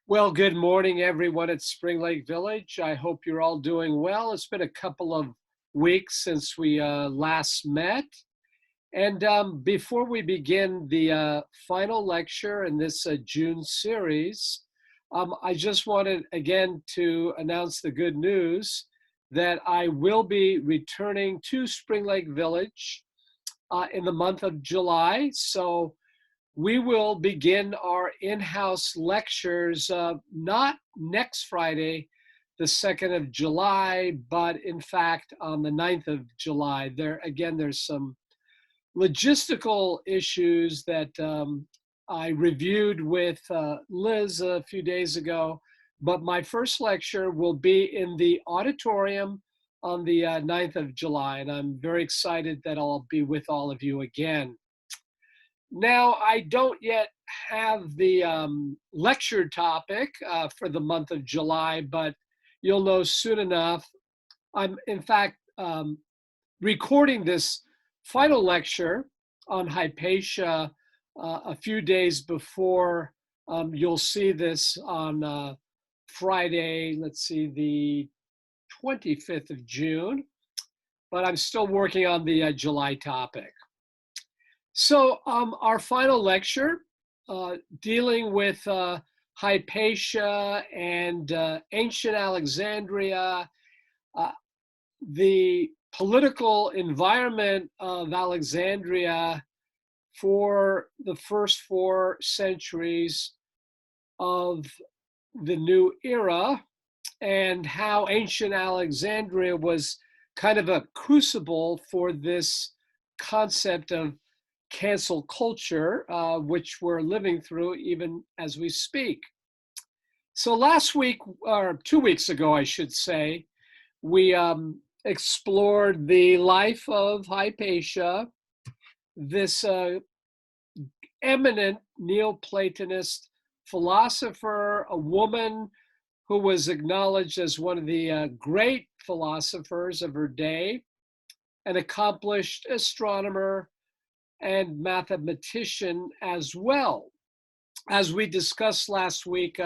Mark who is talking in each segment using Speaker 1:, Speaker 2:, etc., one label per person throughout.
Speaker 1: Well, good morning, everyone at Spring Lake Village. I hope you're all doing well. It's been a couple of weeks since we last met. And before we begin the final lecture in this June series, I just wanted again to announce the good news that I will be returning to Spring Lake Village in the month of July. So we will begin our in-house lectures not next Friday, the 2nd of July, but in fact on the 9th of July. There's some logistical issues that I reviewed with Liz a few days ago, but my first lecture will be in the auditorium on the 9th of July, and I'm very excited that I'll be with all of you again. Now, I don't yet have the lecture topic for the month of July, but you'll know soon enough. I'm, in fact, recording this final lecture on Hypatia a few days before you'll see this on Friday, let's see, the 25th of June, but I'm still working on the July topic. So our final lecture dealing with Hypatia and ancient Alexandria, the political environment of Alexandria for the first 4 centuries of the new era, and how ancient Alexandria was kind of a crucible for this concept of cancel culture, which we're living through even as we speak. So last week, or 2 weeks ago, I should say, we explored the life of Hypatia, this eminent Neoplatonist philosopher, a woman who was acknowledged as one of the great philosophers of her day, an accomplished astronomer, and mathematician as well. As we discussed last week,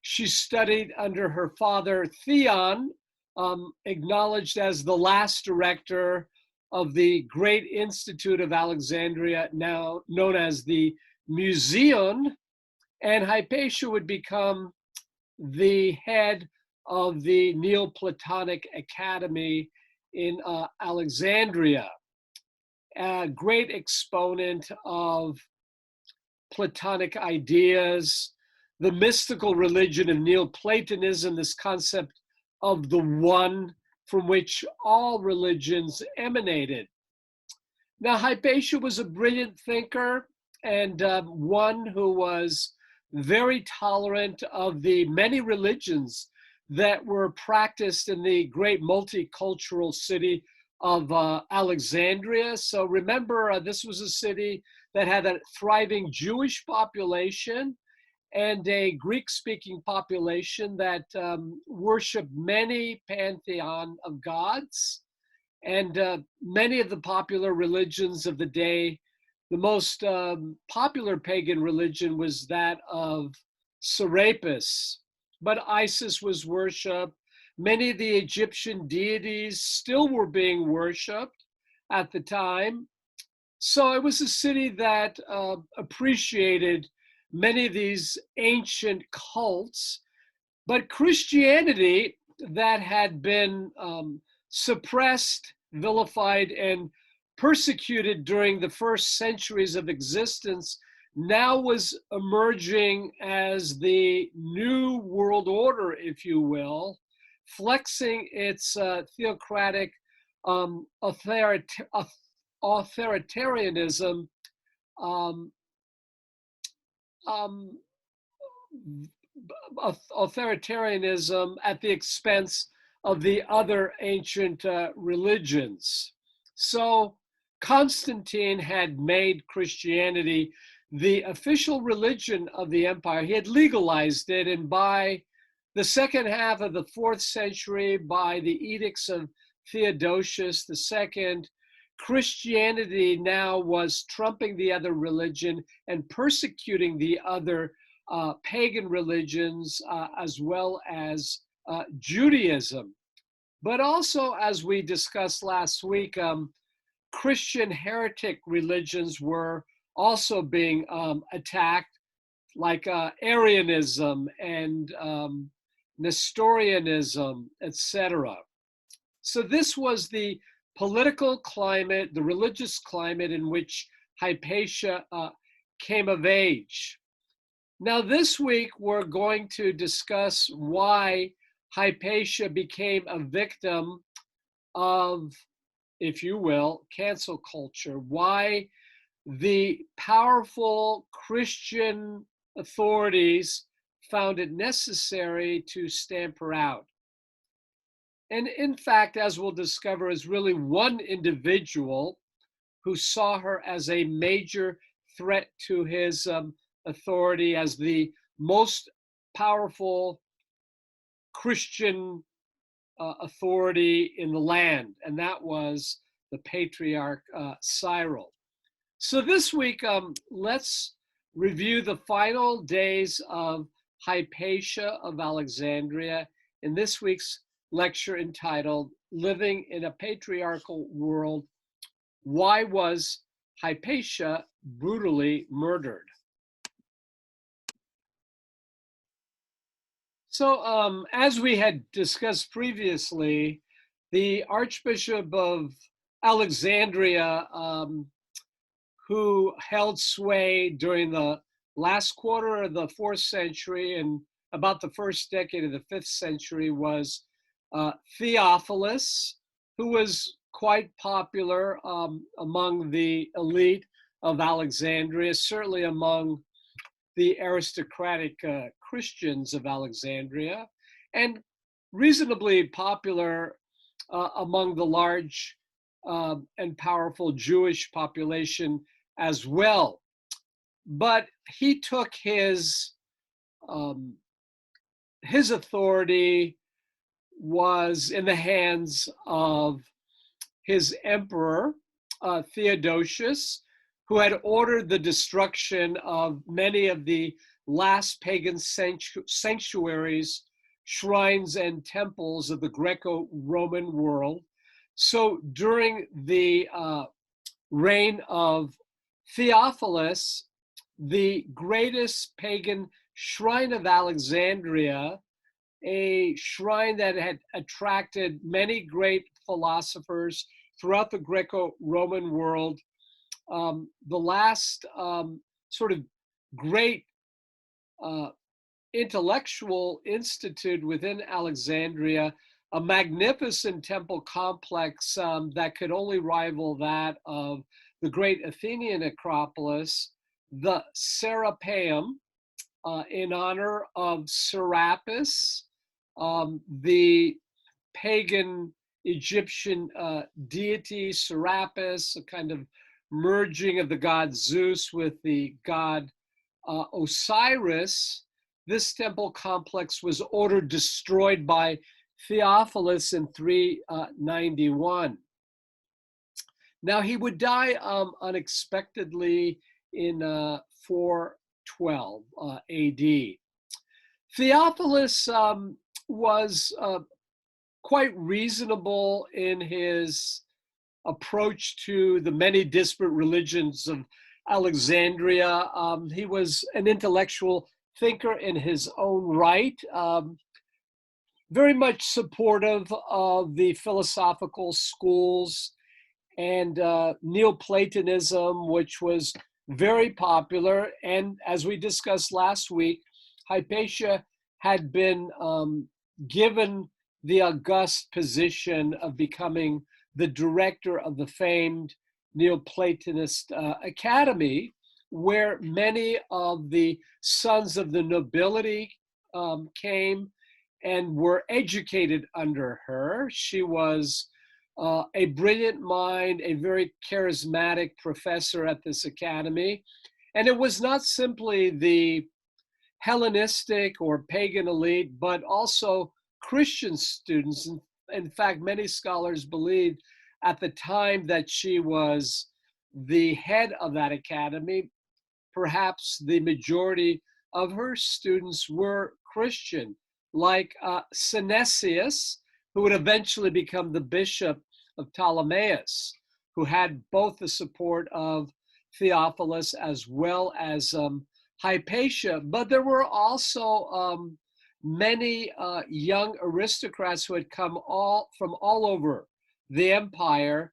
Speaker 1: she studied under her father Theon, acknowledged as the last director of the Great Institute of Alexandria, now known as the Museum, and Hypatia would become the head of the Neoplatonic Academy in Alexandria. A great exponent of Platonic ideas, the mystical religion of Neoplatonism, this concept of the one from which all religions emanated. Now, Hypatia was a brilliant thinker and one who was very tolerant of the many religions that were practiced in the great multicultural city of Alexandria. So remember, this was a city that had a thriving Jewish population and a Greek-speaking population that worshiped many pantheon of gods. And many of the popular religions of the day, the most popular pagan religion was that of Serapis, but Isis was worshipped. Many of the Egyptian deities still were being worshipped at the time. So it was a city that appreciated many of these ancient cults, but Christianity that had been suppressed, vilified, and persecuted during the first centuries of existence now was emerging as the new world order, if you will, flexing its theocratic authoritarianism authoritarianism at the expense of the other ancient religions. So Constantine had made Christianity the official religion of the empire. He had legalized it, and by the second half of the 4th century, by the edicts of Theodosius II, Christianity now was trumping the other religion and persecuting the other pagan religions as well as Judaism. But also, as we discussed last week, Christian heretic religions were also being attacked, like Arianism and Nestorianism, etc. So this was the political climate, the religious climate in which Hypatia came of age. Now, this week, we're going to discuss why Hypatia became a victim of, if you will, cancel culture, why the powerful Christian authorities found it necessary to stamp her out. And in fact, as we'll discover, is really one individual who saw her as a major threat to his authority, as the most powerful Christian authority in the land, and that was the Patriarch Cyril. So this week, let's review the final days of Hypatia of Alexandria in this week's lecture entitled Living in a Patriarchal World. Why was Hypatia brutally murdered? So as we had discussed previously, the Archbishop of Alexandria, who held sway during the last quarter of the 4th century and about the first decade of the 5th century, was Theophilus, who was quite popular among the elite of Alexandria, certainly among the aristocratic Christians of Alexandria, and reasonably popular among the large and powerful Jewish population as well. But he took his authority was in the hands of his emperor, Theodosius, who had ordered the destruction of many of the last pagan sanctuaries, shrines, and temples of the Greco-Roman world. So during the reign of Theophilus, the greatest pagan shrine of Alexandria, a shrine that had attracted many great philosophers throughout the Greco-Roman world, the last sort of great intellectual institute within Alexandria, a magnificent temple complex that could only rival that of the great Athenian Acropolis, the Serapeum, in honor of Serapis, the pagan Egyptian deity Serapis, a kind of merging of the god Zeus with the god Osiris. This temple complex was ordered destroyed by Theophilus in 391. Now, he would die unexpectedly in 412 AD. Theophilus was quite reasonable in his approach to the many disparate religions of Alexandria. He was an intellectual thinker in his own right, very much supportive of the philosophical schools and Neoplatonism, which was very popular. And as we discussed last week, Hypatia had been given the august position of becoming the director of the famed Neoplatonist Academy, where many of the sons of the nobility came and were educated under her. She was a brilliant mind, a very charismatic professor at this academy. And it was not simply the Hellenistic or pagan elite, but also Christian students. In fact, many scholars believed at the time that she was the head of that academy, perhaps the majority of her students were Christian, like Synesius, who would eventually become the bishop of Ptolemais, who had both the support of Theophilus as well as Hypatia. But there were also many young aristocrats who had come from all over the empire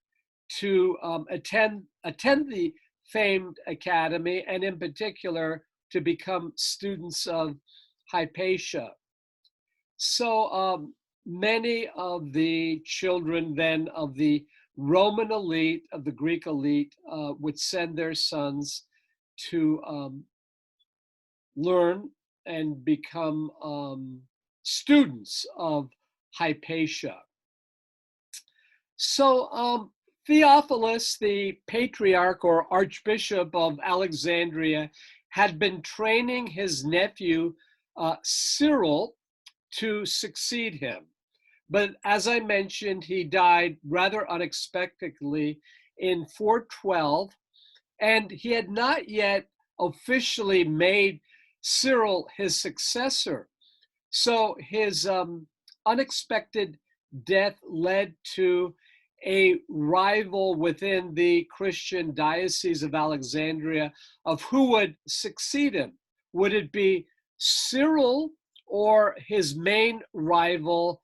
Speaker 1: to attend the famed academy, and in particular to become students of Hypatia. So many of the children then of the Roman elite, of the Greek elite, would send their sons to learn and become students of Hypatia. So Theophilus, the patriarch or archbishop of Alexandria, had been training his nephew Cyril to succeed him. But as I mentioned, he died rather unexpectedly in 412, and he had not yet officially made Cyril his successor. So his unexpected death led to a rival within the Christian diocese of Alexandria of who would succeed him. Would it be Cyril or his main rival,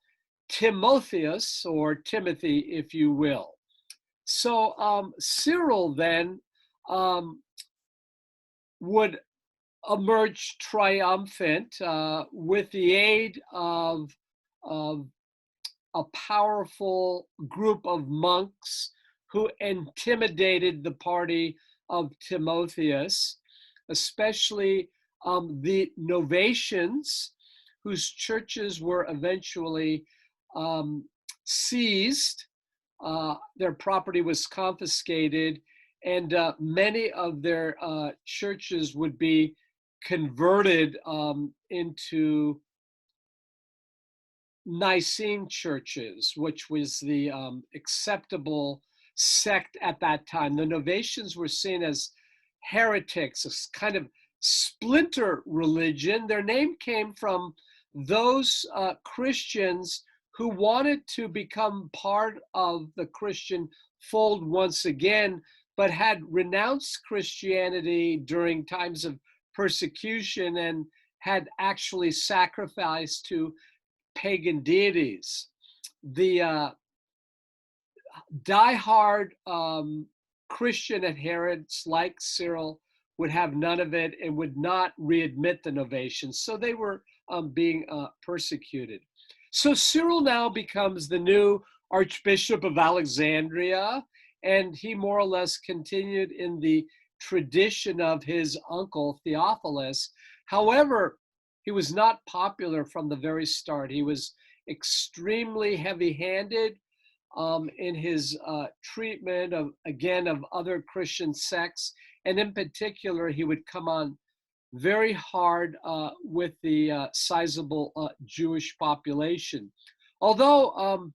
Speaker 1: Timotheus, or Timothy, if you will? So Cyril then would emerge triumphant with the aid of a powerful group of monks who intimidated the party of Timotheus, especially the Novatians, whose churches were eventually seized. Their property was confiscated, and many of their churches would be converted into Nicene churches, which was the acceptable sect at that time. The Novatians were seen as heretics, a kind of splinter religion. Their name came from those Christians who wanted to become part of the Christian fold once again, but had renounced Christianity during times of persecution and had actually sacrificed to pagan deities. The diehard Christian adherents like Cyril would have none of it and would not readmit the Novatians. So they were being persecuted. So Cyril now becomes the new Archbishop of Alexandria, and he more or less continued in the tradition of his uncle Theophilus. However, he was not popular from the very start. He was extremely heavy-handed in his treatment of, again, of other Christian sects. And in particular, he would come on very hard with the sizable Jewish population. Although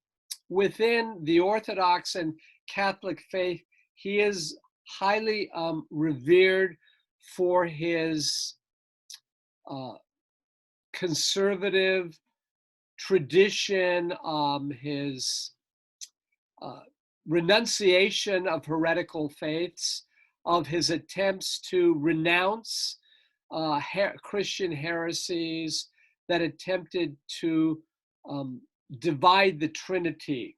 Speaker 1: within the Orthodox and Catholic faith, he is highly revered for his conservative tradition, his renunciation of heretical faiths, of his attempts to renounce Christian heresies that attempted to divide the Trinity.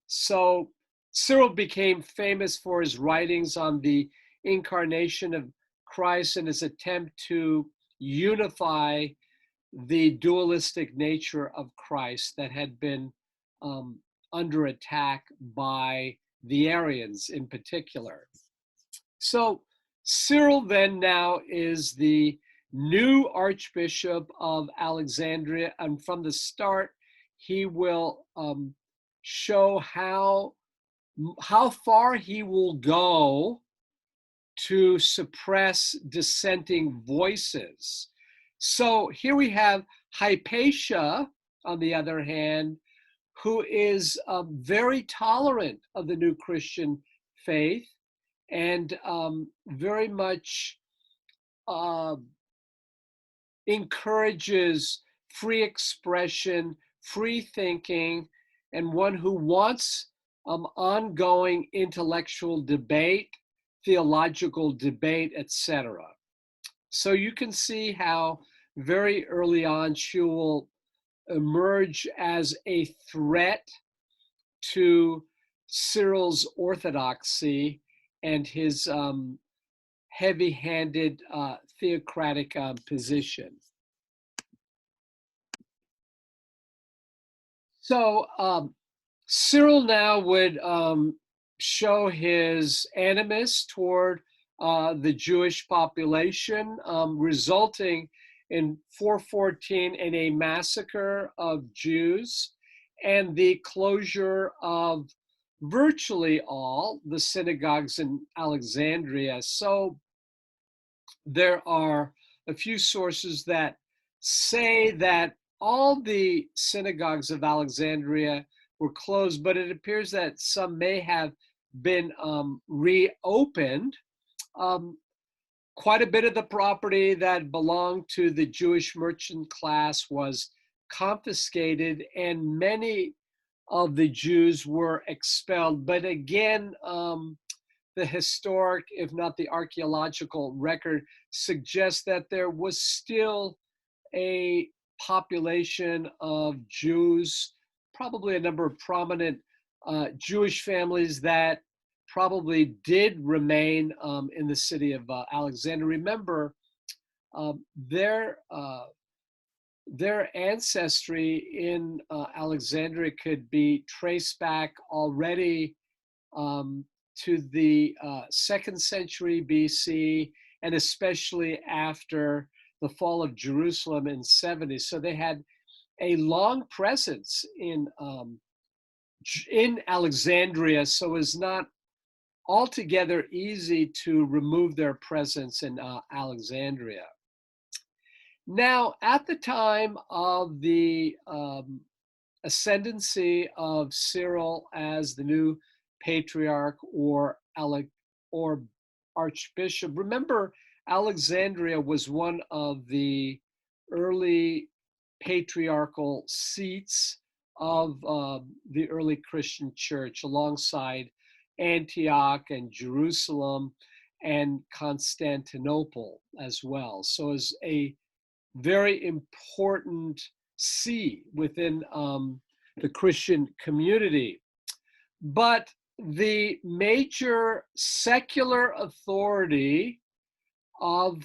Speaker 1: So Cyril became famous for his writings on the incarnation of Christ and his attempt to unify the dualistic nature of Christ that had been under attack by the Arians in particular. So Cyril then now is the new Archbishop of Alexandria, and from the start, he will show how far he will go to suppress dissenting voices. So here we have Hypatia, on the other hand, who is very tolerant of the new Christian faith and very much encourages free expression, free thinking, and one who wants ongoing intellectual debate, theological debate, etc. So you can see how very early on she will emerge as a threat to Cyril's orthodoxy and his heavy-handed theocratic position. So Cyril now would show his animus toward the Jewish population, resulting in 414 in a massacre of Jews and the closure of virtually all the synagogues in Alexandria. So there are a few sources that say that all the synagogues of Alexandria were closed, but it appears that some may have been reopened. Quite a bit of the property that belonged to the Jewish merchant class was confiscated, and many of the Jews were expelled. But again, the historic, if not the archaeological record, suggests that there was still a population of Jews, probably a number of prominent Jewish families that probably did remain in the city of Alexandria. Remember, their ancestry in Alexandria could be traced back already to the 2nd century BC, and especially after the fall of Jerusalem in 70. So they had a long presence in Alexandria, so it's not altogether easy to remove their presence in Alexandria. Now, at the time of the ascendancy of Cyril as the new patriarch or archbishop, remember Alexandria was one of the early patriarchal seats of the early Christian church, alongside Antioch and Jerusalem and Constantinople as well. So it's a very important see within the Christian community. But the major secular authority of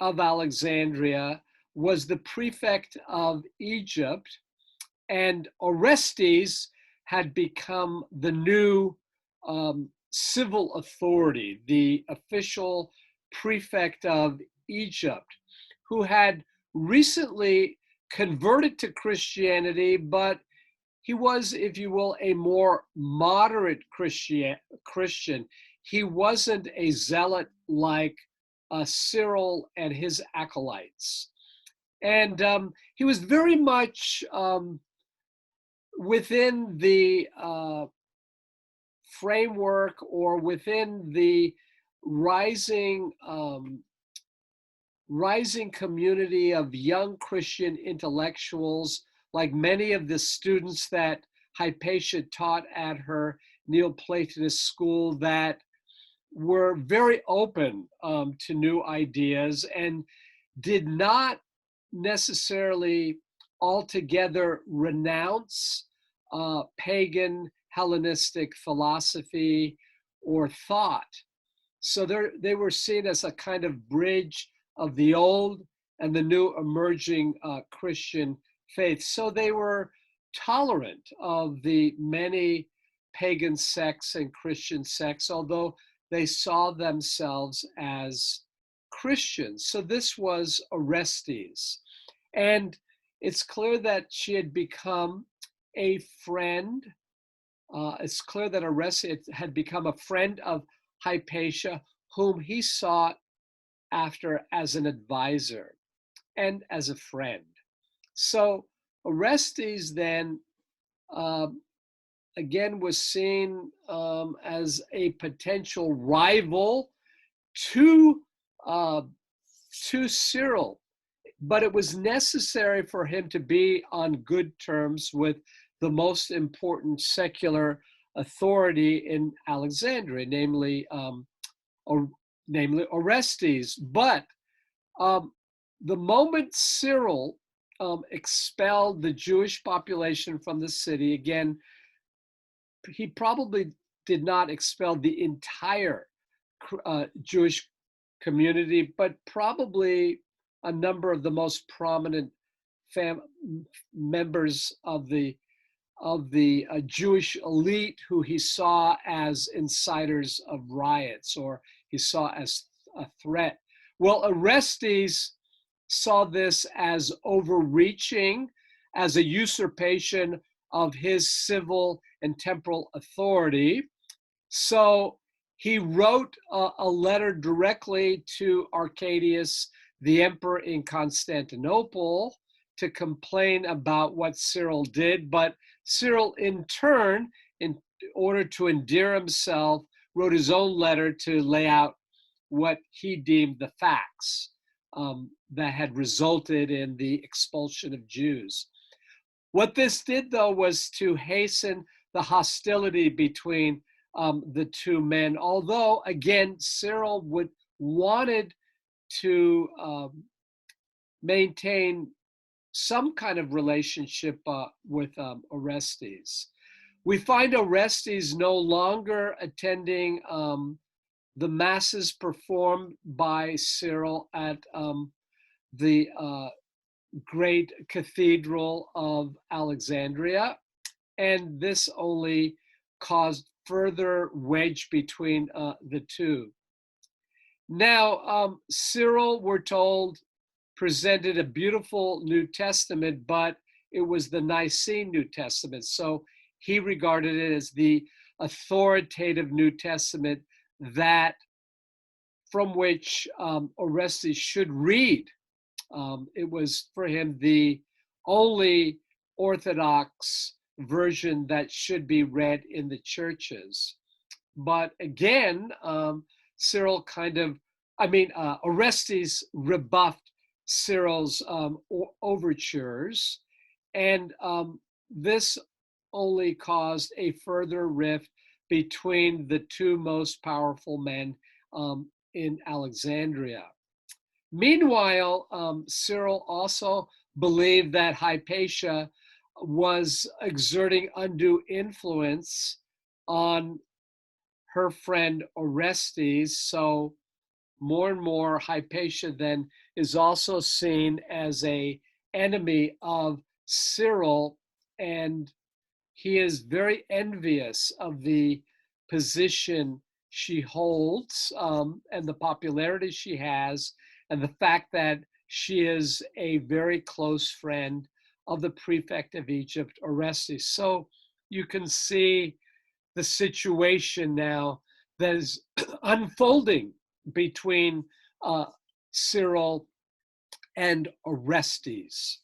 Speaker 1: Alexandria was the prefect of Egypt, and Orestes had become the new civil authority, the official prefect of Egypt, who had recently converted to Christianity, but he was, if you will, a more moderate Christian. He wasn't a zealot like Cyril and his acolytes. And he was very much within the framework, or within the rising community of young Christian intellectuals, like many of the students that Hypatia taught at her Neoplatonist school, that were very open to new ideas and did not necessarily altogether renounce pagan Hellenistic philosophy or thought. So they were seen as a kind of bridge of the old and the new emerging Christian faith. So they were tolerant of the many pagan sects and Christian sects, although they saw themselves as Christians. So this was Orestes. And it's clear that she had become a friend. It's clear that Orestes had become a friend of Hypatia, whom he sought after as an advisor and as a friend. So Orestes then again was seen as a potential rival to to Cyril, but it was necessary for him to be on good terms with the most important secular authority in Alexandria, namely Orestes. But the moment Cyril expelled the Jewish population from the city, again, he probably did not expel the entire Jewish community, but probably a number of the most prominent members of the Jewish elite who he saw as insiders of riots, or he saw as a threat. Well, Orestes saw this as overreaching, as a usurpation of his civil and temporal authority. So he wrote a letter directly to Arcadius, the emperor in Constantinople, to complain about what Cyril did. But Cyril, in turn, in order to endear himself, wrote his own letter to lay out what he deemed the facts that had resulted in the expulsion of Jews. What this did, though, was to hasten the hostility between the two men, although, again, Cyril wanted to maintain some kind of relationship with Orestes. We find Orestes no longer attending the masses performed by Cyril at the great cathedral of Alexandria, and this only caused further wedge between the two. Now, Cyril, we're told, presented a beautiful New Testament, but it was the Nicene New Testament. So he regarded it as the authoritative New Testament that from which Orestes should read. It was for him the only Orthodox version that should be read in the churches. But again, Cyril Orestes rebuffed Cyril's overtures, and this only caused a further rift between the two most powerful men in Alexandria. Meanwhile, Cyril also believed that Hypatia was exerting undue influence on her friend Orestes. So more and more, Hypatia then is also seen as an enemy of Cyril, and he is very envious of the position she holds and the popularity she has, and the fact that she is a very close friend of the prefect of Egypt, Orestes. So you can see the situation now that is unfolding between Cyril and Orestes.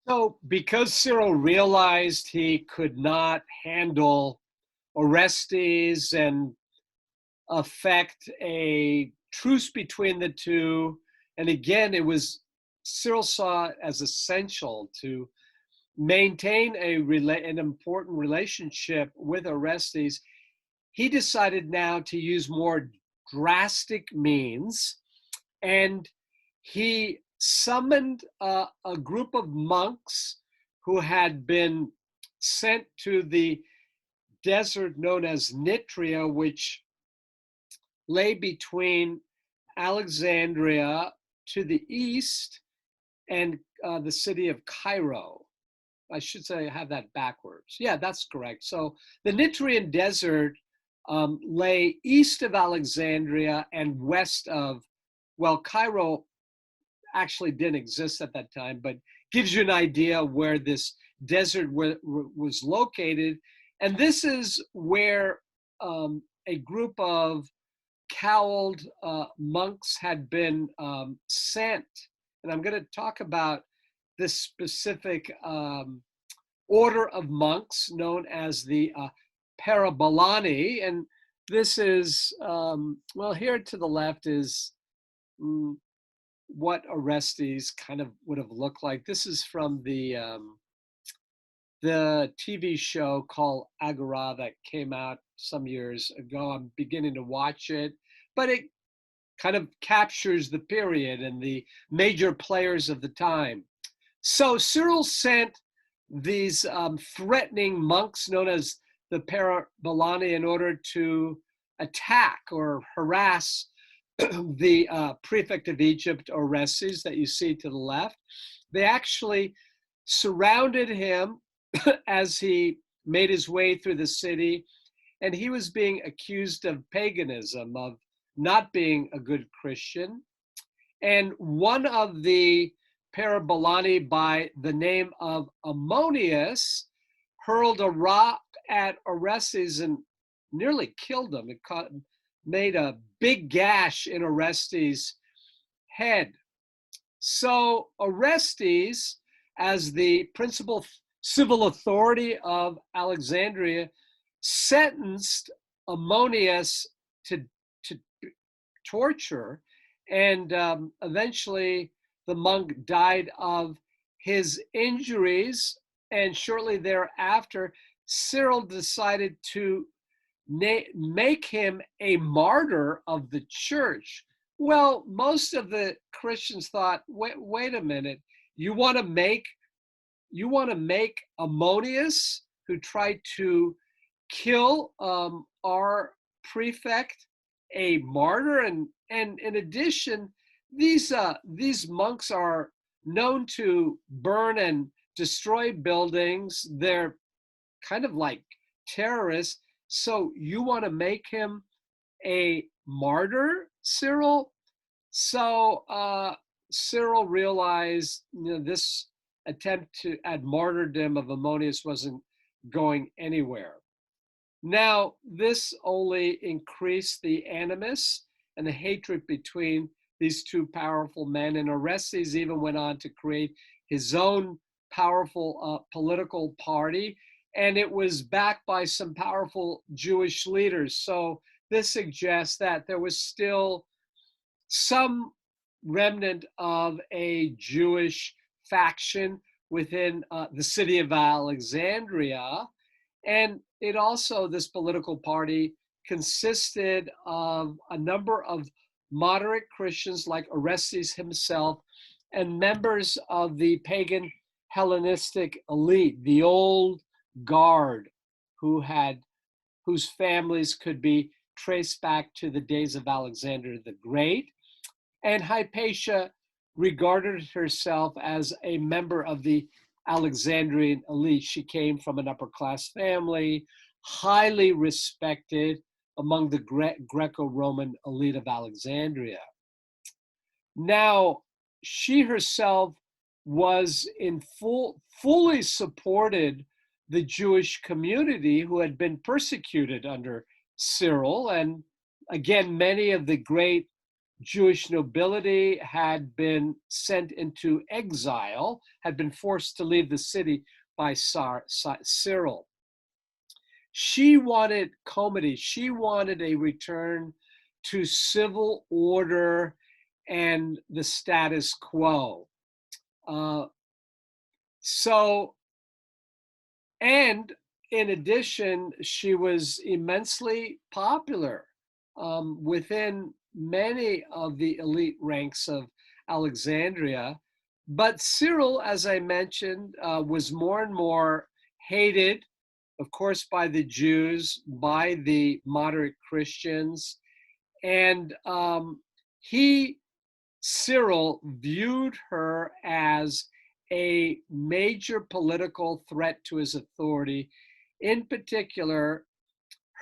Speaker 1: So because Cyril realized he could not handle Orestes and affect a truce between the two, and again, Cyril saw it as essential to maintain an important relationship with Orestes, he decided now to use more drastic means, and he summoned a group of monks who had been sent to the desert known as Nitria, which lay between Alexandria to the east and the city of Cairo. I should say I have that backwards. Yeah, that's correct. So the Nitrian desert lay east of Alexandria and west of, well, Cairo actually didn't exist at that time, but gives you an idea where this desert was located. And this is where a group of cowled monks had been sent. And I'm going to talk about this specific order of monks known as the Parabolani. And this is, well, here to the left is mm, what Orestes kind of would have looked like. This is from the TV show called Agora that came out some years ago. I'm beginning to watch it, but it kind of captures the period and the major players of the time. So Cyril sent these threatening monks known as the Parabolani in order to attack or harass the prefect of Egypt, Orestes, that you see to the left. They actually surrounded him as he made his way through the city, and he was being accused of paganism, of not being a good Christian. And one of the Parabolani by the name of Ammonius hurled a rock at Orestes and nearly killed him. It made a big gash in Orestes' head. So Orestes, as the principal civil authority of Alexandria, sentenced Ammonius to torture, and eventually the monk died of his injuries. And shortly thereafter, Cyril decided to make him a martyr of the church. Well, most of the Christians thought, wait a minute, you want to make Ammonius, who tried to kill our prefect, a martyr? And in addition, these monks are known to burn and destroy buildings. They're kind of like terrorists. So you want to make him a martyr, Cyril? So Cyril realized, this attempt at martyrdom of Ammonius wasn't going anywhere. Now, this only increased the animus and the hatred between these two powerful men, and Orestes even went on to create his own powerful political party, and it was backed by some powerful Jewish leaders. So this suggests that there was still some remnant of a Jewish faction within the city of Alexandria. And it also, this political party consisted of a number of moderate Christians like Orestes himself and members of the pagan Hellenistic elite, the old guard, whose families could be traced back to the days of Alexander the Great. And Hypatia regarded herself as a member of the Alexandrian elite. She came from an upper class family, highly respected among the Greco-Roman elite of Alexandria. Now, she herself was fully supported the Jewish community who had been persecuted under Cyril. And again, many of the great Jewish nobility had been sent into exile, had been forced to leave the city by Cyril. She wanted comity. She wanted a return to civil order and the status quo. And in addition, she was immensely popular within many of the elite ranks of Alexandria. But Cyril, as I mentioned, was more and more hated, of course, by the Jews, by the moderate Christians. And Cyril viewed her as a major political threat to his authority. In particular,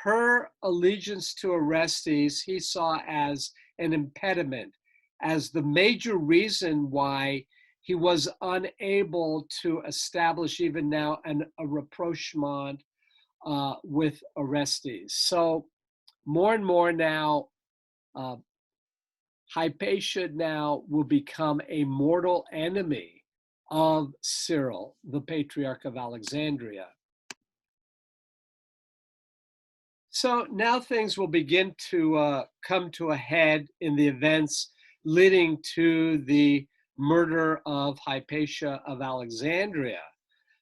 Speaker 1: her allegiance to Orestes he saw as an impediment, as the major reason why he was unable to establish even now a rapprochement with Orestes. So more and more now, Hypatia now will become a mortal enemy of Cyril, the Patriarch of Alexandria. So now things will begin to come to a head in the events leading to the murder of Hypatia of Alexandria.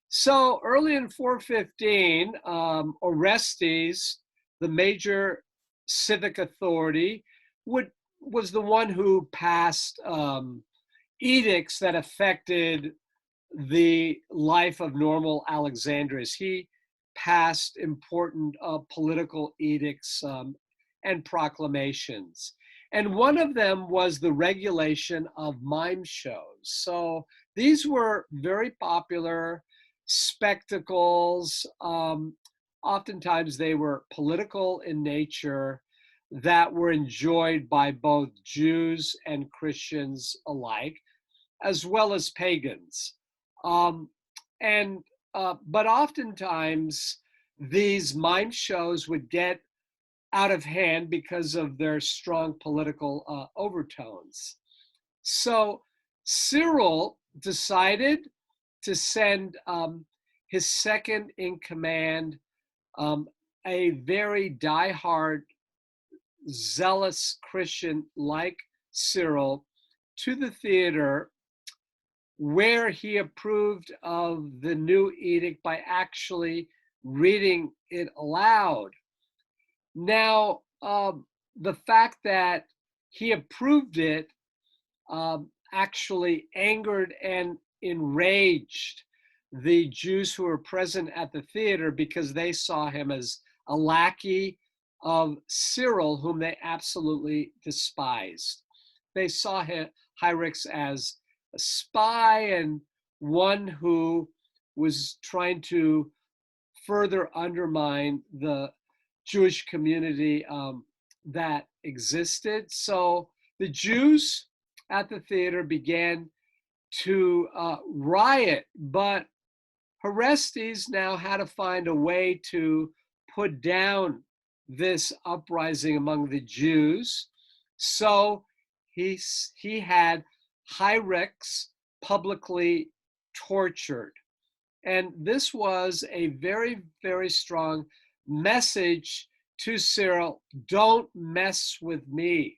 Speaker 1: So early in 415, Orestes, the major civic authority, was the one who passed edicts that affected the life of normal Alexandrians. He passed important political edicts and proclamations. And one of them was the regulation of mime shows. So these were very popular spectacles. Oftentimes they were political in nature that were enjoyed by both Jews and Christians alike, as well as pagans. Um, and but oftentimes these mime shows would get out of hand because of their strong political overtones. So Cyril decided to send his second in command, a very diehard, zealous Christian like Cyril, to the theater where he approved of the new edict by actually reading it aloud. Now, the fact that he approved it actually angered and enraged the Jews who were present at the theater because they saw him as a lackey of Cyril, whom they absolutely despised. They saw Hyrax as a spy and one who was trying to further undermine the Jewish community that existed. So the Jews at the theater began to riot, but Orestes now had to find a way to put down this uprising among the Jews. So he had Hyrax publicly tortured. And this was a very, very strong message to Cyril: don't mess with me.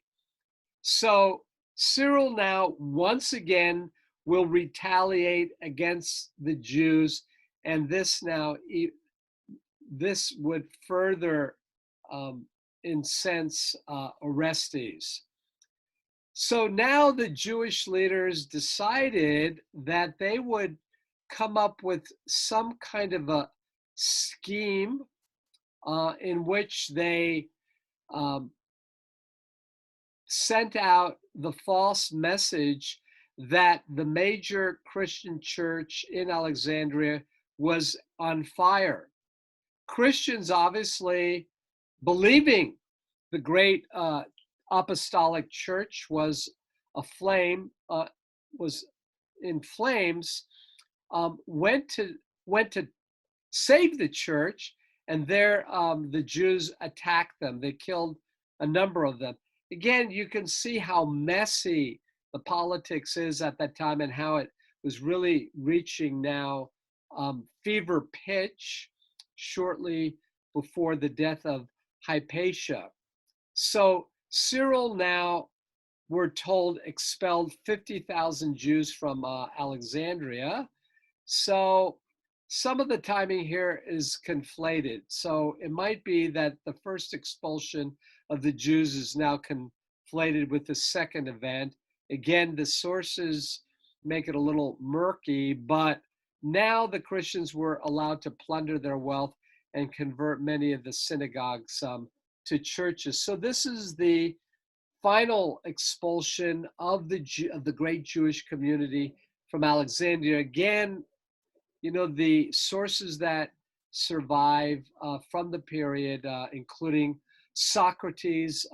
Speaker 1: So Cyril now once again will retaliate against the Jews, and this would further incense Orestes. So now the Jewish leaders decided that they would come up with some kind of a scheme in which they um, sent out the false message that the major Christian church in Alexandria was on fire. Christians, obviously, believing the great apostolic church was aflame, was in flames, went to save the church, and there the Jews attacked them. They killed a number of them. Again, you can see how messy the politics is at that time and how it was really reaching now fever pitch shortly before the death of Hypatia. So Cyril now, we're told, expelled 50,000 Jews from Alexandria. So some of the timing here is conflated. So it might be that the first expulsion of the Jews is now conflated with the second event. Again, the sources make it a little murky, but now the Christians were allowed to plunder their wealth and convert many of the synagogues to churches. So this is the final expulsion of the great Jewish community from Alexandria. Again, you know, the sources that survive from the period, including Socrates,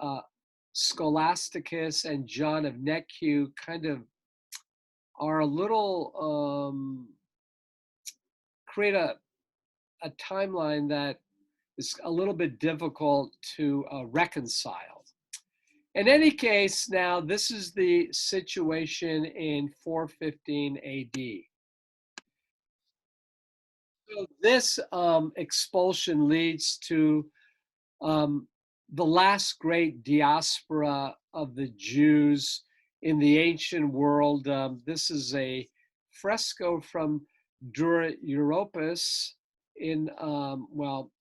Speaker 1: Scholasticus, and John of Necu, kind of are a little create a timeline that is a little bit difficult to reconcile. In any case, now this is the situation in 415 AD. So this expulsion leads to um, the last great diaspora of the Jews in the ancient world. This is a fresco from Dura Europos in, well,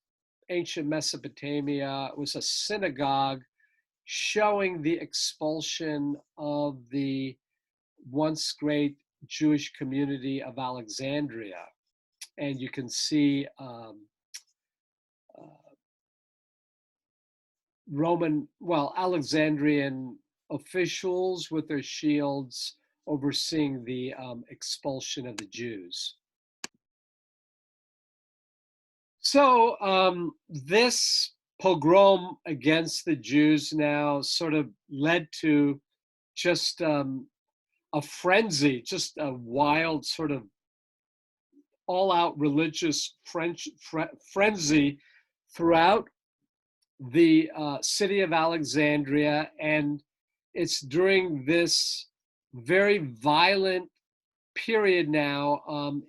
Speaker 1: ancient Mesopotamia. It was a synagogue showing the expulsion of the once great Jewish community of Alexandria. And you can see uh, Alexandrian officials with their shields overseeing the expulsion of the Jews. So this pogrom against the Jews now sort of led to just a frenzy, just a wild sort of all-out religious frenzy throughout the city of Alexandria. And it's during this very violent period now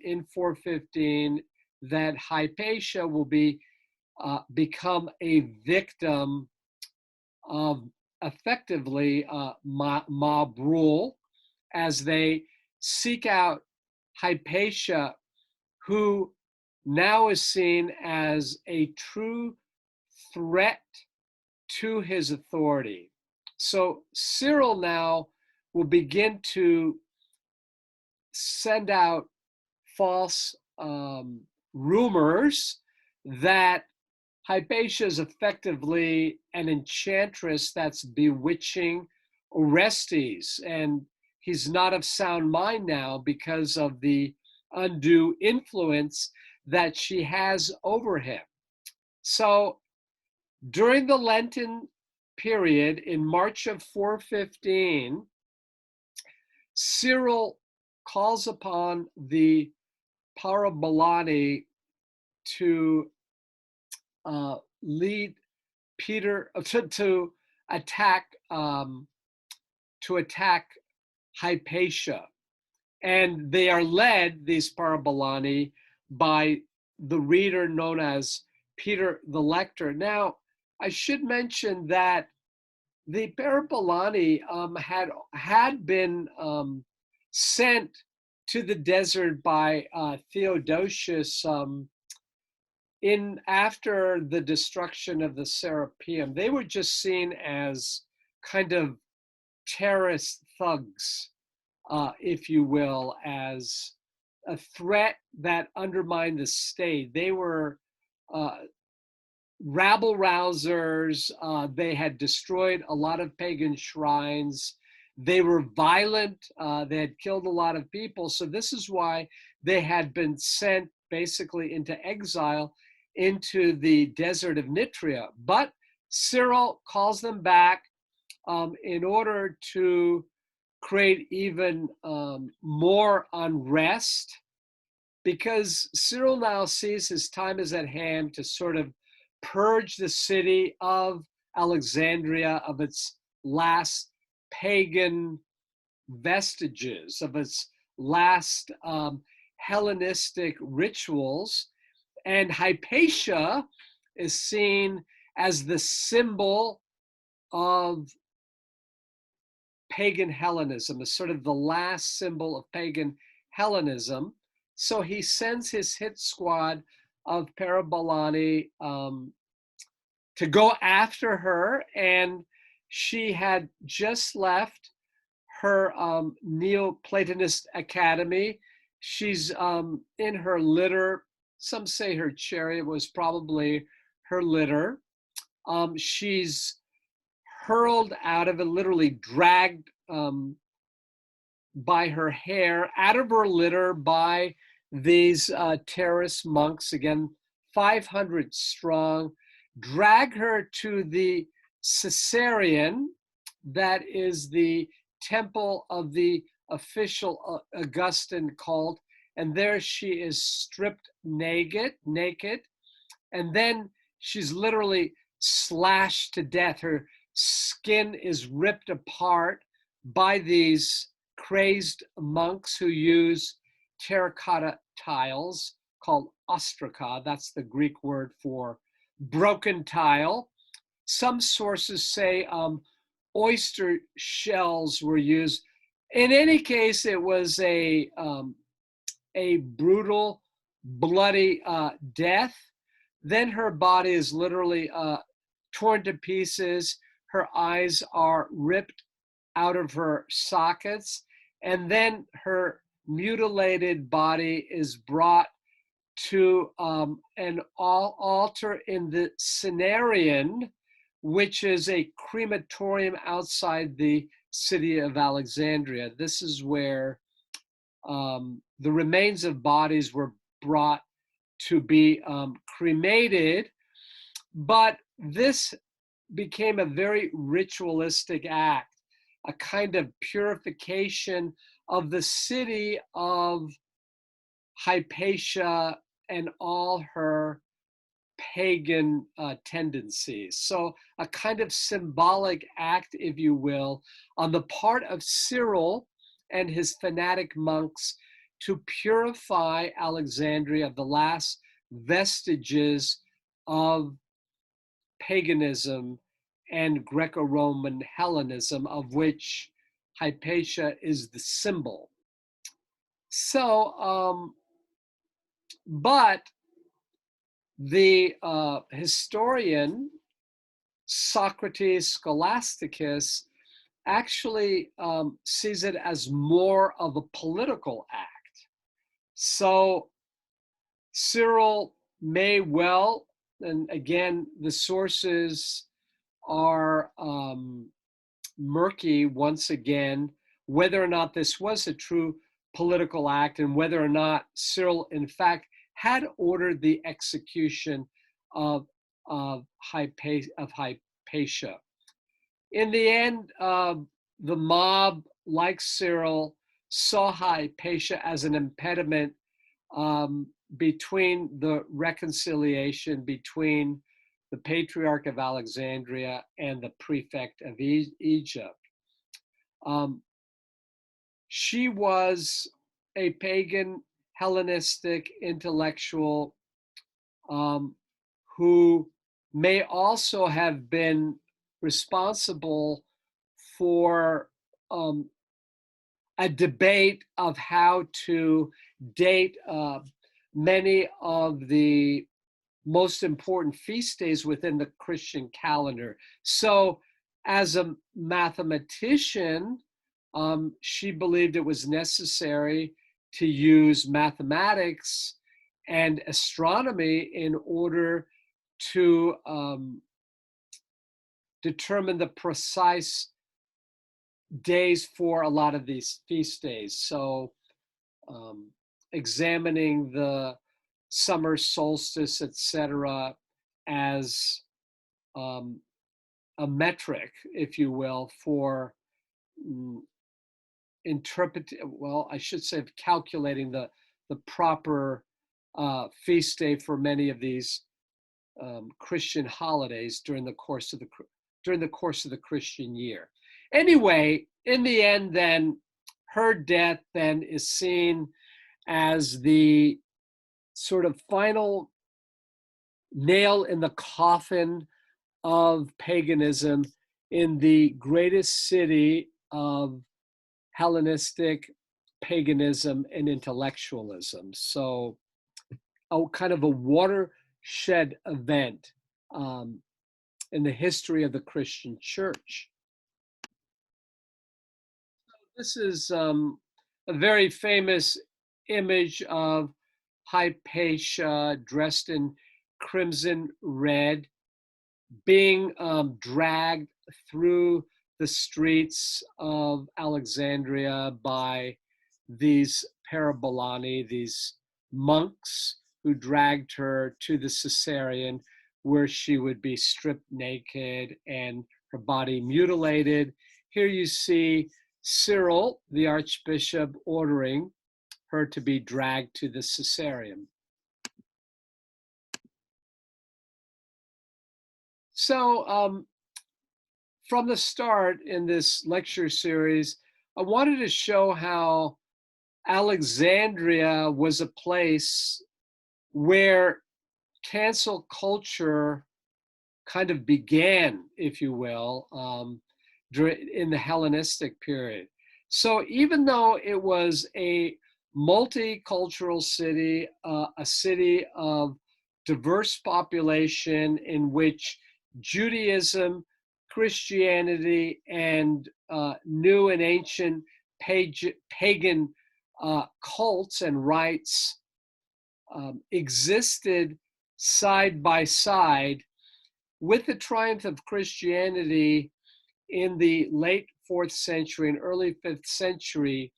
Speaker 1: in 415 that Hypatia will become a victim of effectively mob rule as they seek out Hypatia, who now is seen as a true threat to his authority. So Cyril now will begin to send out false rumors that Hypatia is effectively an enchantress that's bewitching Orestes, and he's not of sound mind now because of the undue influence that she has over him. So during the Lenten period in March of 415, Cyril calls upon the Parabolani to lead Peter to attack Hypatia, and they are led, these Parabolani, by the reader known as Peter the Lector. Now, I should mention that the Parabolani had been sent to the desert by Theodosius in after the destruction of the Serapeum. They were just seen as kind of terrorist thugs, if you will, as a threat that undermined the state. They were rabble rousers. They had destroyed a lot of pagan shrines. They were violent. They had killed a lot of people. So this is why they had been sent basically into exile into the desert of Nitria. But Cyril calls them back in order to create even more unrest, because Cyril now sees his time is at hand to sort of purge the city of Alexandria of its last pagan vestiges, of its last Hellenistic rituals. And Hypatia is seen as the symbol of pagan Hellenism, as sort of the last symbol of pagan Hellenism. So he sends his hit squad of Parabolani to go after her, and she had just left her Neoplatonist academy. She's in her litter. Some say her chariot was probably her litter. She's hurled out of it, literally dragged by her hair out of her litter by these terrorist monks, again, 500 strong, drag her to the Caesarean, that is the temple of the official Augustan cult, and there she is stripped naked, and then she's literally slashed to death. Her skin is ripped apart by these crazed monks who use terracotta tiles called ostraca. That's the Greek word for broken tile. Some sources say oyster shells were used. In any case, it was a brutal, bloody death. Then her body is literally torn to pieces. Her eyes are ripped out of her sockets. And then her mutilated body is brought to an altar in the Cenarian, which is a crematorium outside the city of Alexandria. This is where the remains of bodies were brought to be cremated. But this became a very ritualistic act, a kind of purification of the city of Hypatia and all her pagan tendencies. So, a kind of symbolic act, if you will, on the part of Cyril and his fanatic monks to purify Alexandria of the last vestiges of paganism and Greco-Roman Hellenism, of which Hypatia is the symbol. So, but the historian Socrates Scholasticus actually sees it as more of a political act. So Cyril may well, and again, the sources are murky once again, whether or not this was a true political act and whether or not Cyril, in fact, had ordered the execution of Hypatia. In the end, the mob, like Cyril, saw Hypatia as an impediment between the reconciliation between the Patriarch of Alexandria and the prefect of Egypt. She was a pagan Hellenistic intellectual who may also have been responsible for a debate of how to date many of the most important feast days within the Christian calendar. So, as a mathematician, she believed it was necessary to use mathematics and astronomy in order to determine the precise days for a lot of these feast days. So examining the summer solstice, etc., as a metric, if you will, for calculating the proper feast day for many of these Christian holidays during the course of the Christian year. Anyway, in the end, then her death then is seen as the sort of final nail in the coffin of paganism in the greatest city of Hellenistic paganism and intellectualism. So, kind of a watershed event in the history of the Christian church. This is a very famous image of Hypatia dressed in crimson red, being dragged through the streets of Alexandria by these parabolani, these monks who dragged her to the Caesarean, where she would be stripped naked and her body mutilated. Here you see Cyril, the archbishop, ordering her to be dragged to the Caesarean. So from the start in this lecture series, I wanted to show how Alexandria was a place where cancel culture kind of began, if you will, in the Hellenistic period. So even though it was a multicultural city, a city of diverse population in which Judaism, Christianity, and new and ancient pagan cults and rites existed side by side, with the triumph of Christianity in the late 4th century and early 5th century,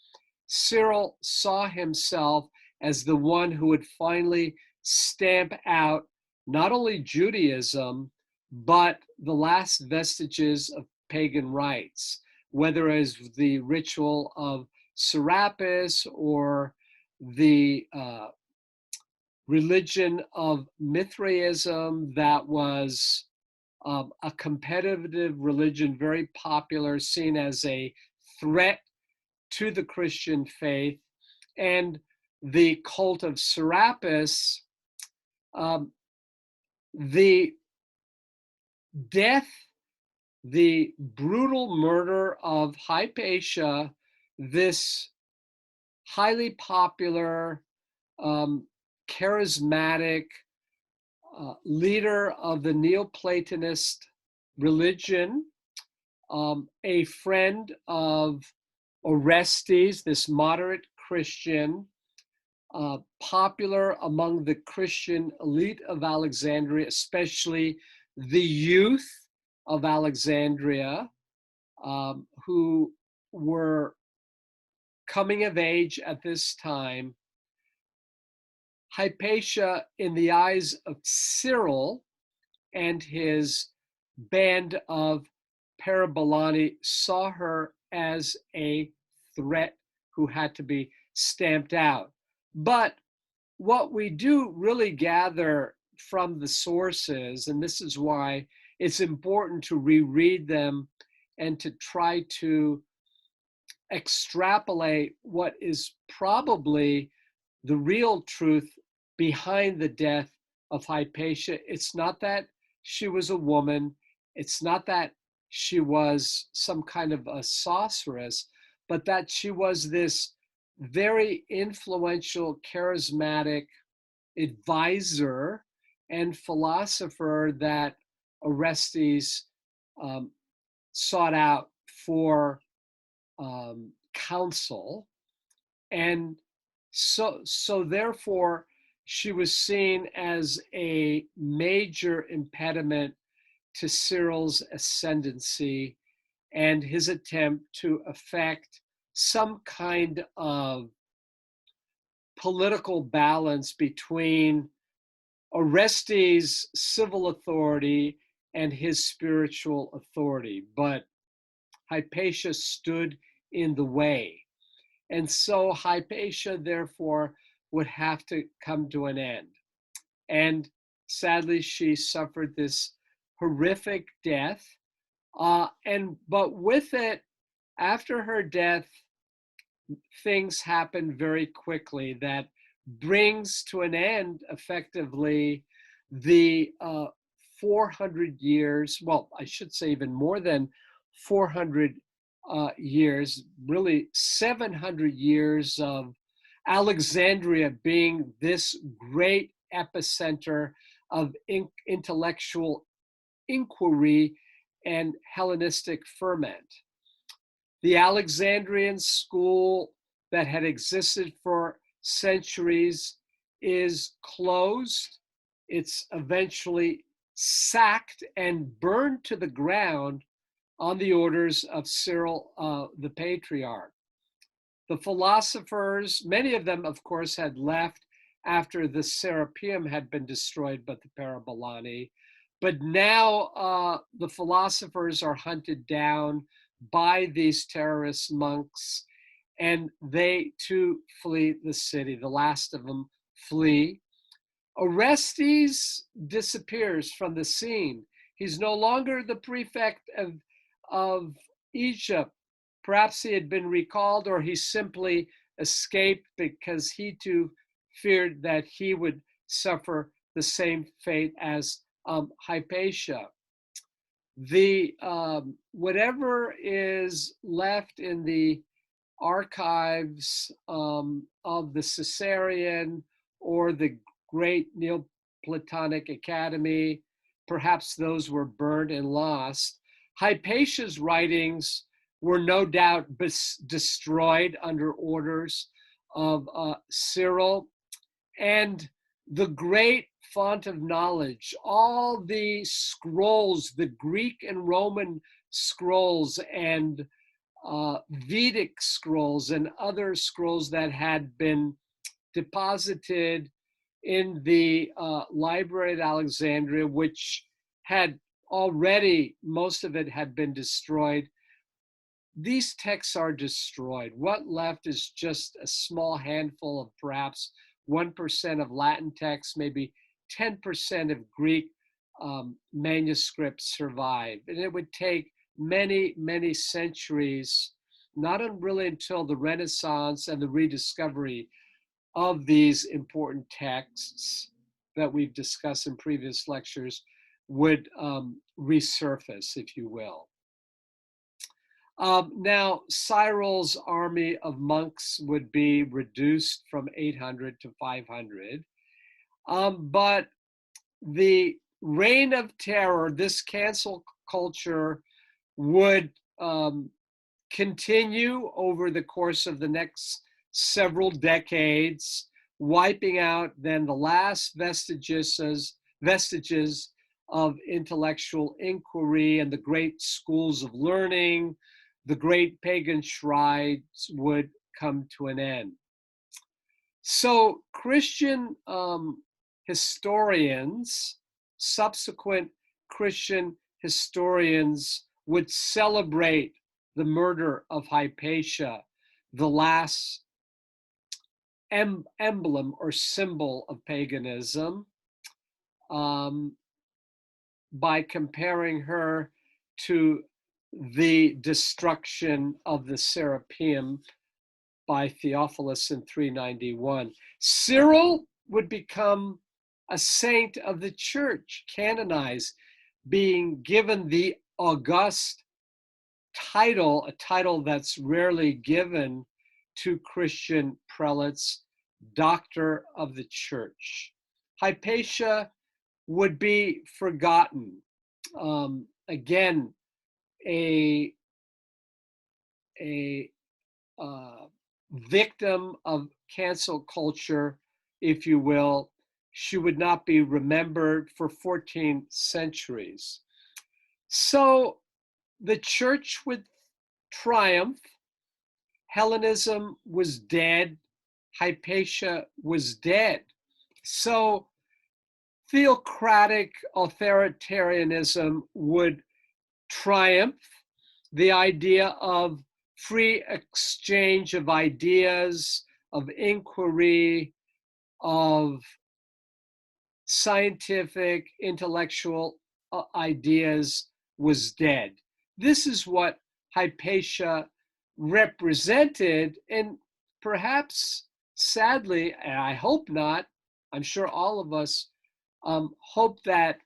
Speaker 1: Cyril saw himself as the one who would finally stamp out not only Judaism, but the last vestiges of pagan rites, whether as the ritual of Serapis or the religion of Mithraism that was a competitive religion, very popular, seen as a threat to the Christian faith, and the cult of Serapis. The death, the brutal murder of Hypatia, this highly popular, charismatic leader of the Neoplatonist religion, a friend of Orestes, this moderate Christian, popular among the Christian elite of Alexandria, especially the youth of Alexandria, who were coming of age at this time. Hypatia, in the eyes of Cyril and his band of Parabolani, saw her as a threat who had to be stamped out. But what we do really gather from the sources, and this is why it's important to reread them and to try to extrapolate what is probably the real truth behind the death of Hypatia. It's not that she was a woman, it's not that she was some kind of a sorceress, but that she was this very influential, charismatic advisor and philosopher that Orestes sought out for counsel. And so therefore, she was seen as a major impediment to Cyril's ascendancy and his attempt to effect some kind of political balance between Orestes' civil authority and his spiritual authority. But Hypatia stood in the way. And so Hypatia, therefore, would have to come to an end. And sadly, she suffered this horrific death. But with it, after her death, things happened very quickly that brings to an end, effectively, the 400 years, well, I should say even more than 400 years, really 700 years of Alexandria being this great epicenter of intellectual inquiry and Hellenistic ferment. The Alexandrian school that had existed for centuries is closed. It's eventually sacked and burned to the ground on the orders of Cyril the Patriarch. The philosophers, many of them, of course, had left after the Serapeum had been destroyed by the Parabolani. But now the philosophers are hunted down by these terrorist monks, and they too flee the city. The last of them flee. Orestes disappears from the scene. He's no longer the prefect of Egypt. Perhaps he had been recalled, or he simply escaped because he too feared that he would suffer the same fate as Hypatia. The whatever is left in the archives of the Caesarean or the great Neoplatonic Academy, perhaps those were burned and lost. Hypatia's writings were no doubt destroyed under orders of Cyril, and the great font of knowledge, all the scrolls, the Greek and Roman scrolls and Vedic scrolls and other scrolls that had been deposited in the library at Alexandria, which had already, most of it had been destroyed. These texts are destroyed. What left is just a small handful of perhaps 1% of Latin texts, maybe 10% of Greek manuscripts survive. And it would take many, many centuries, not really until the Renaissance and the rediscovery of these important texts that we've discussed in previous lectures would resurface, if you will. Now, Cyril's army of monks would be reduced from 800 to 500. But the reign of terror, this cancel culture, would continue over the course of the next several decades, wiping out then the last vestiges of intellectual inquiry and the great schools of learning. The great pagan shrines would come to an end. So Christian historians, subsequent Christian historians, would celebrate the murder of Hypatia, the last emblem or symbol of paganism, by comparing her to the destruction of the Serapeum by Theophilus in 391. Cyril would become a saint of the church, canonized, being given the august title, a title that's rarely given to Christian prelates, Doctor of the Church. Hypatia would be forgotten. Again, a victim of cancel culture, if you will. She would not be remembered for 14 centuries. So the church would triumph. Hellenism was dead. Hypatia was dead. So theocratic authoritarianism would triumph. The idea of free exchange of ideas, of inquiry, of scientific, intellectual ideas was dead. This is what Hypatia represented, and perhaps sadly, and I hope not, I'm sure all of us hope that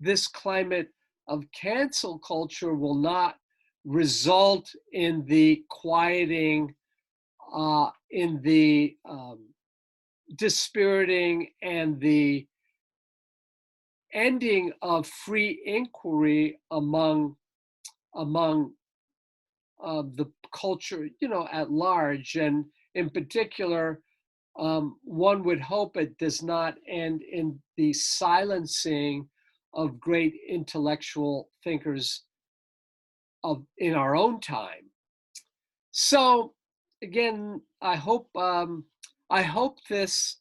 Speaker 1: this climate of cancel culture will not result in the quieting, in the dispiriting, and the ending of free inquiry among the culture, at large, and in particular, one would hope it does not end in the silencing of great intellectual thinkers in our own time. So, again, I hope this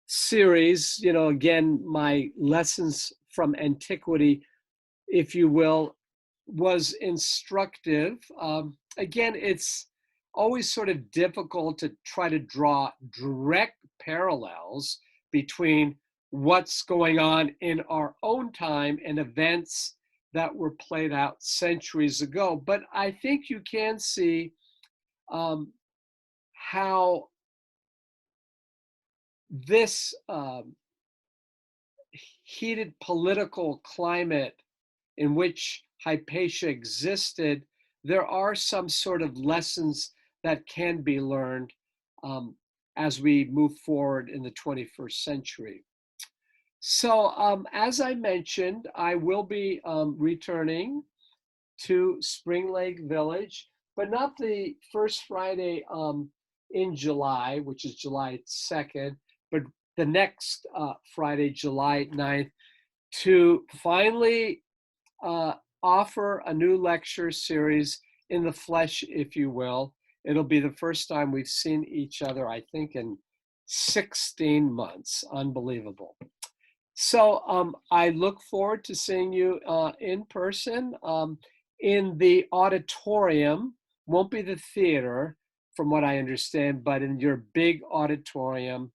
Speaker 1: series, again, my lessons from antiquity, if you will, was instructive. Again, it's always sort of difficult to try to draw direct parallels between what's going on in our own time and events that were played out centuries ago. But I think you can see how this heated political climate in which Hypatia existed, there are some sort of lessons that can be learned um, as we move forward in the 21st century. So, as I mentioned, I will be returning to Spring Lake Village, but not the first Friday in July, which is July 2nd, but the next Friday, July 9th, to finally uh, offer a new lecture series in the flesh, if you will. It'll be the first time we've seen each other, I think, in 16 months. Unbelievable. So I look forward to seeing you in person in the auditorium. Won't be the theater, from what I understand, but in your big auditorium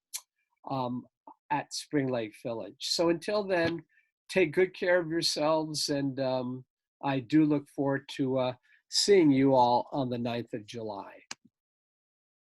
Speaker 1: um, at Spring Lake Village. So until then, take good care of yourselves, and I do look forward to seeing you all on the 9th of July.